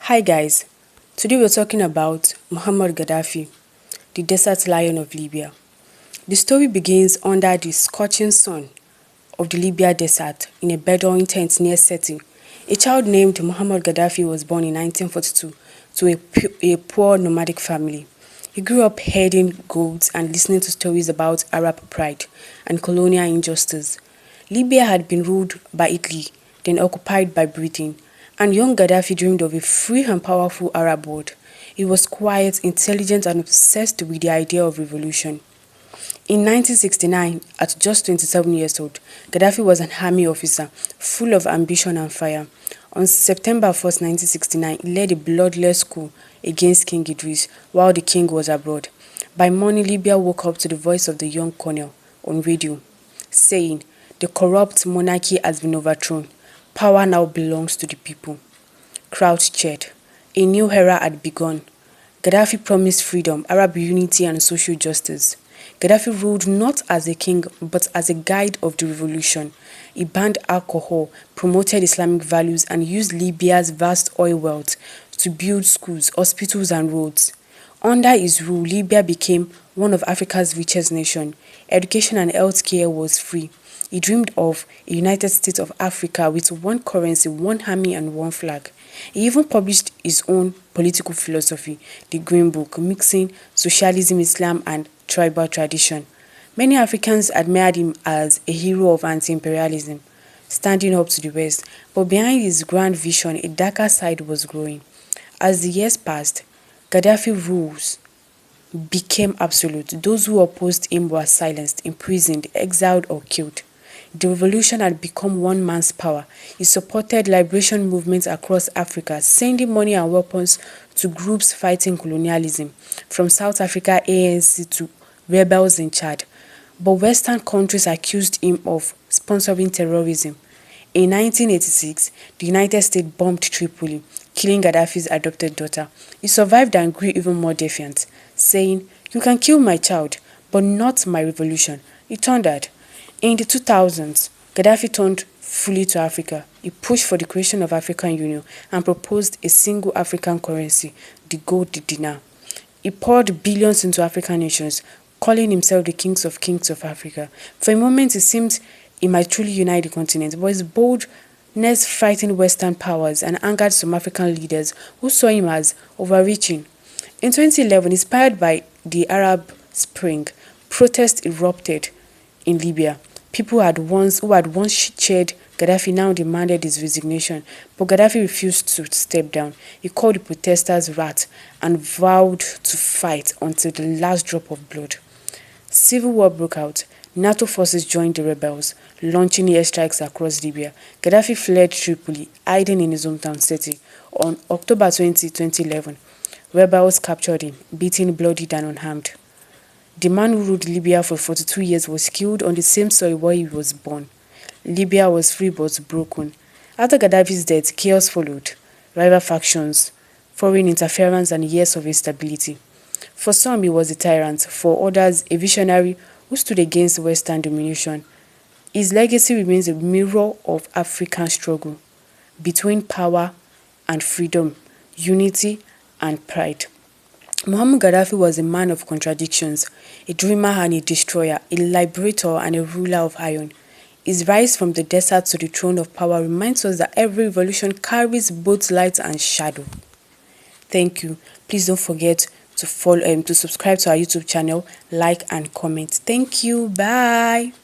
Hi guys, today we're talking about Muammar Gaddafi, the desert lion of Libya. The story begins under the scorching sun of the Libya desert in a Bedouin tent near Seti. A child named Muammar Gaddafi was born in 1942 to a poor nomadic family. He grew up herding goats and listening to stories about Arab pride and colonial injustice. Libya had been ruled by Italy, then occupied by Britain, and young Gaddafi dreamed of a free and powerful Arab world. He was quiet, intelligent, and obsessed with the idea of revolution. In 1969, at just 27 years old, Gaddafi was an army officer, full of ambition and fire. On September 1st, 1969, he led a bloodless coup against King Idris while the king was abroad. By morning, Libya woke up to the voice of the young colonel on radio, saying, "The corrupt monarchy has been overthrown. Power now belongs to the people." Crowds cheered. A new era had begun. Gaddafi promised freedom, Arab unity, and social justice. Gaddafi ruled not as a king but as a guide of the revolution. He banned alcohol, promoted Islamic values, and used Libya's vast oil wealth to build schools, hospitals, and roads. Under his rule, Libya became one of Africa's richest nations. Education and healthcare was free. He dreamed of a United States of Africa with one currency, one army, and one flag. He even published his own political philosophy, the Green Book, mixing socialism, Islam, and tribal tradition. Many Africans admired him as a hero of anti-imperialism, standing up to the West, but behind his grand vision, a darker side was growing. As the years passed, Gaddafi's rules became absolute. Those who opposed him were silenced, imprisoned, exiled, or killed. The revolution had become one man's power. He supported liberation movements across Africa, sending money and weapons to groups fighting colonialism, from South Africa ANC to rebels in Chad. But Western countries accused him of sponsoring terrorism. In 1986, the United States bombed Tripoli, killing Gaddafi's adopted daughter. He survived and grew even more defiant, saying, "You can kill my child, but not my revolution." He thundered. In the 2000s, Gaddafi turned fully to Africa. He pushed for the creation of African Union and proposed a single African currency, the gold dinar. He poured billions into African nations, calling himself the Kings of Africa. For a moment, it seemed he might truly unite the continent, but his boldness frightened Western powers and angered some African leaders who saw him as overreaching. In 2011, inspired by the Arab Spring, protests erupted in Libya. People who had once cheered Gaddafi now demanded his resignation, but Gaddafi refused to step down. He called the protesters rats and vowed to fight until the last drop of blood. Civil war broke out. NATO forces joined the rebels, launching airstrikes across Libya. Gaddafi fled Tripoli, hiding in his hometown city. On October 20, 2011, rebels captured him, beaten, bloodied, and unharmed. The man who ruled Libya for 42 years was killed on the same soil where he was born. Libya was free but broken. After Gaddafi's death, chaos followed. Rival factions, foreign interference, and years of instability. For some, he was a tyrant. For others, a visionary who stood against Western domination. His legacy remains a mirror of African struggle between power and freedom, unity and pride. Muammar Gaddafi was a man of contradictions, a dreamer and a destroyer, a liberator and a ruler of iron. His rise from the desert to the throne of power reminds us that every revolution carries both light and shadow. Thank you. Please don't forget to subscribe to our YouTube channel, like and comment. Thank you. Bye.